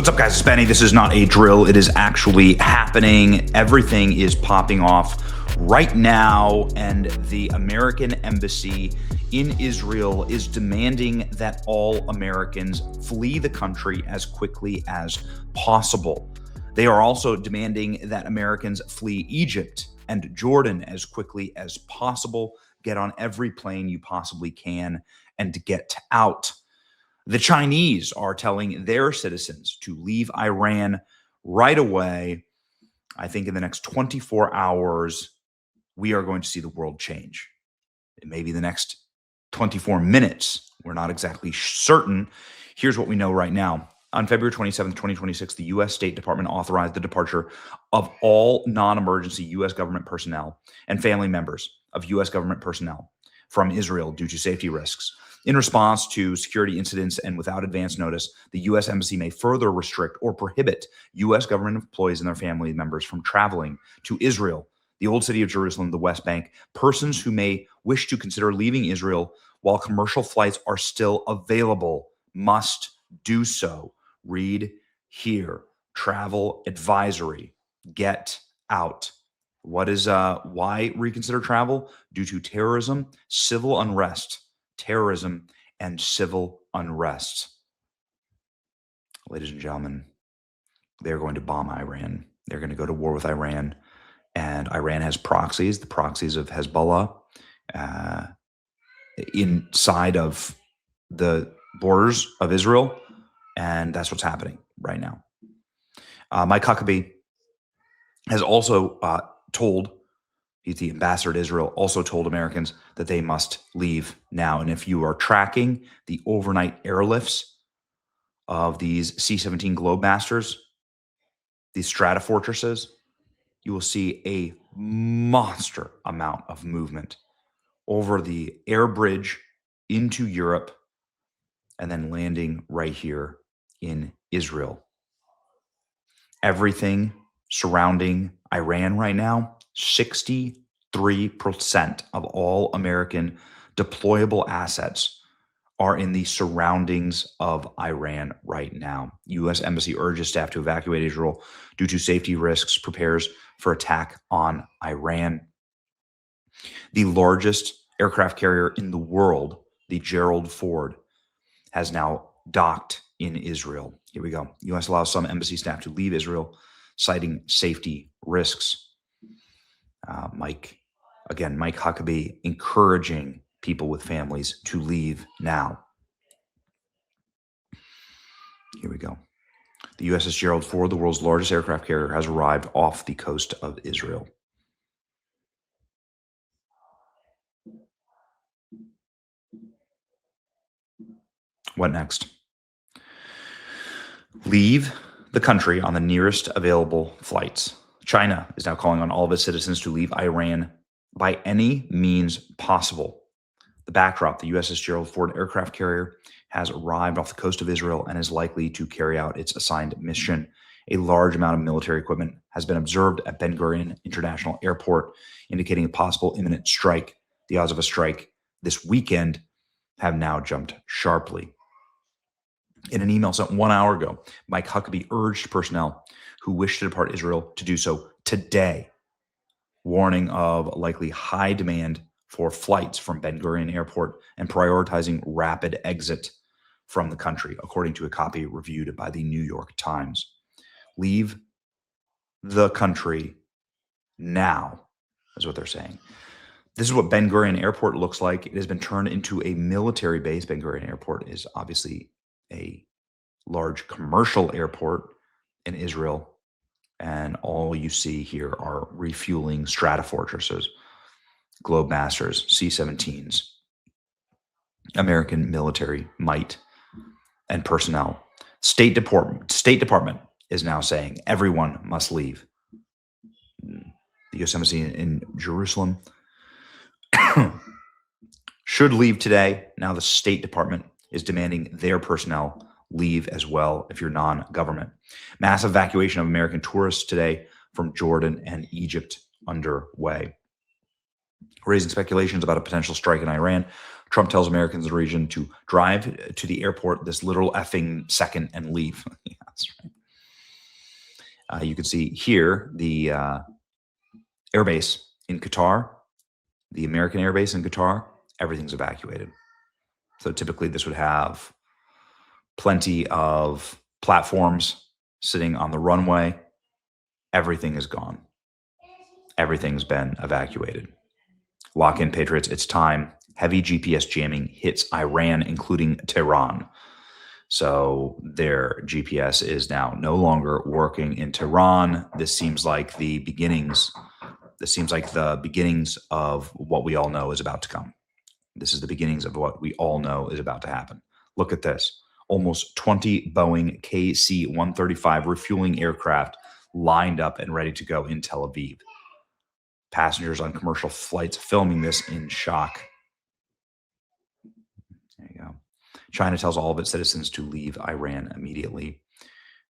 What's up, guys? It's Benny. This is not a drill. It is actually happening. Everything is popping off right now, and the American embassy in Israel is demanding that all Americans flee the country as quickly as possible. They are also demanding that Americans flee Egypt and Jordan as quickly as possible. Get on every plane you possibly can and get out. The Chinese are telling their citizens to leave Iran right away. I think in the next 24 hours, we are going to see the world change. It may be the next 24 minutes. We're not exactly certain. Here's what we know right now. On February 27th, 2026, the U.S. State Department authorized the departure of all non-emergency U.S. government personnel and family members of U.S. government personnel from Israel due to safety risks. In response to security incidents and without advance notice, the U.S. Embassy may further restrict or prohibit U.S. government employees and their family members from traveling to Israel, the Old City of Jerusalem, the West Bank. Persons who may wish to consider leaving Israel while commercial flights are still available must do so. Read here. Travel advisory. Get out. What is why reconsider travel? Due to terrorism, civil unrest. Terrorism and civil unrest. Ladies and gentlemen, they're going to bomb Iran. They're going to go to war with Iran. And Iran has proxies, the proxies of Hezbollah, inside of the borders of Israel. And that's what's happening right now. Mike Huckabee has also told, he's the ambassador to Israel, also told Americans that they must leave now. And if you are tracking the overnight airlifts of these C-17 Globemasters, these Stratofortresses, you will see a monster amount of movement over the air bridge into Europe and then landing right here in Israel. Everything surrounding Iran right now, 63% of all American deployable assets are in the surroundings of Iran right now. U.S. Embassy urges staff to evacuate Israel due to safety risks, prepares for attack on Iran. The largest aircraft carrier in the world, the Gerald Ford, has now docked in Israel. Here we go. U.S. allows some embassy staff to leave Israel, citing safety risks. Mike Huckabee encouraging people with families to leave now. Here we go. The USS Gerald Ford, the world's largest aircraft carrier, has arrived off the coast of Israel. What next? Leave the country on the nearest available flights. China is now calling on all of its citizens to leave Iran by any means possible. The backdrop, the USS Gerald Ford aircraft carrier has arrived off the coast of Israel and is likely to carry out its assigned mission. A large amount of military equipment has been observed at Ben Gurion International Airport, indicating a possible imminent strike. The odds of a strike this weekend have now jumped sharply. In an email sent 1 hour ago, Mike Huckabee urged personnel who wish to depart Israel to do so today, warning of likely high demand for flights from Ben Gurion Airport and prioritizing rapid exit from the country, according to a copy reviewed by the New York Times. Leave the country now, is what they're saying. This is what Ben Gurion Airport looks like. It has been turned into a military base. Ben Gurion Airport is obviously a large commercial airport in Israel. And all you see here are refueling Stratofortresses, Globemasters, C-17s, American military might and personnel. State Department is now saying everyone must leave. The U.S. Embassy in Jerusalem should leave today. Now the State Department is demanding their personnel leave as well if you're non-government. Mass evacuation of American tourists today from Jordan and Egypt underway. Raising speculations about a potential strike in Iran, Trump tells Americans in the region to drive to the airport this literal effing second and leave. Yeah, that's right. You can see here the airbase in Qatar, the American airbase in Qatar, everything's evacuated. So typically this would have plenty of platforms sitting on the runway. Everything is gone. Everything's been evacuated. Lock in, Patriots. It's time. Heavy GPS jamming hits Iran, including Tehran. So their GPS is now no longer working in Tehran. This seems like the beginnings. This seems like the beginnings of what we all know is about to come. This is the beginnings of what we all know is about to happen. Look at this. Almost 20 Boeing KC-135 refueling aircraft lined up and ready to go in Tel Aviv. Passengers on commercial flights filming this in shock. There you go. China tells all of its citizens to leave Iran immediately.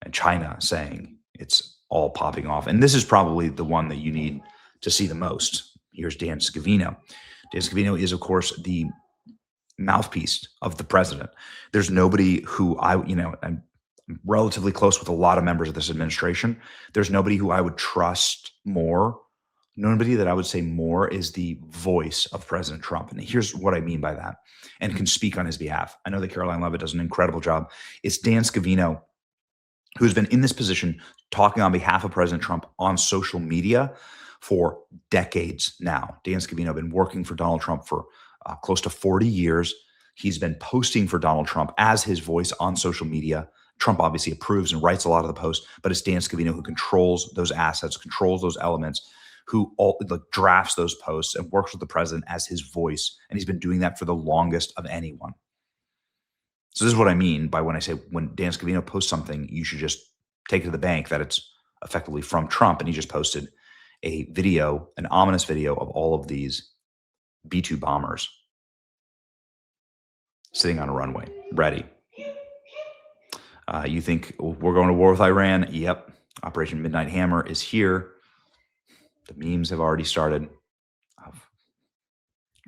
And China saying it's all popping off. And this is probably the one that you need to see the most. Here's Dan Scavino. Dan Scavino is, of course, the mouthpiece of the president. There's nobody who I'm relatively close with a lot of members of this administration. There's nobody who I would trust more. Nobody that I would say more is the voice of President Trump. And here's what I mean by that, and can speak on his behalf. I know that Caroline Levitt does an incredible job. It's Dan Scavino, who's been in this position talking on behalf of President Trump on social media for decades now. Dan Scavino been working for Donald Trump for close to 40 years. He's been posting for Donald Trump as his voice on social media. Trump obviously approves and writes a lot of the posts, but it's Dan Scavino who controls those assets, controls those elements, who drafts those posts and works with the president as his voice. And he's been doing that for the longest of anyone. So this is what I mean by when I say when Dan Scavino posts something, you should just take it to the bank that it's effectively from Trump. And he just posted a video, an ominous video of all of these B-2 bombers sitting on a runway, ready. You think we're going to war with Iran? Yep. Operation Midnight Hammer is here. The memes have already started of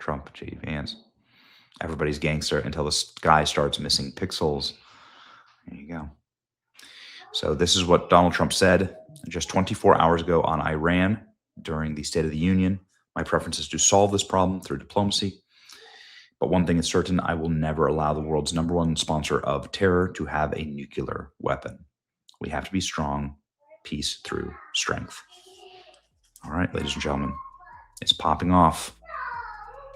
Trump, J.D. Vance. Everybody's gangster until the sky starts missing pixels. There you go. So this is what Donald Trump said just 24 hours ago on Iran during the State of the Union. My preference is to solve this problem through diplomacy. But one thing is certain, I will never allow the world's #1 sponsor of terror to have a nuclear weapon. We have to be strong, peace through strength. All right, ladies and gentlemen, it's popping off.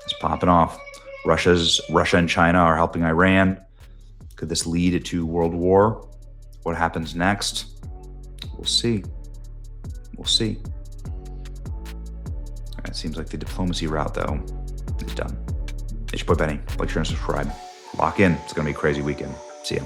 It's popping off. Russia and China are helping Iran. Could this lead to world war? What happens next? We'll see. We'll see. It seems like the diplomacy route, though, is done. It's your boy Benny. Like, share, and subscribe. Lock in. It's going to be a crazy weekend. See ya.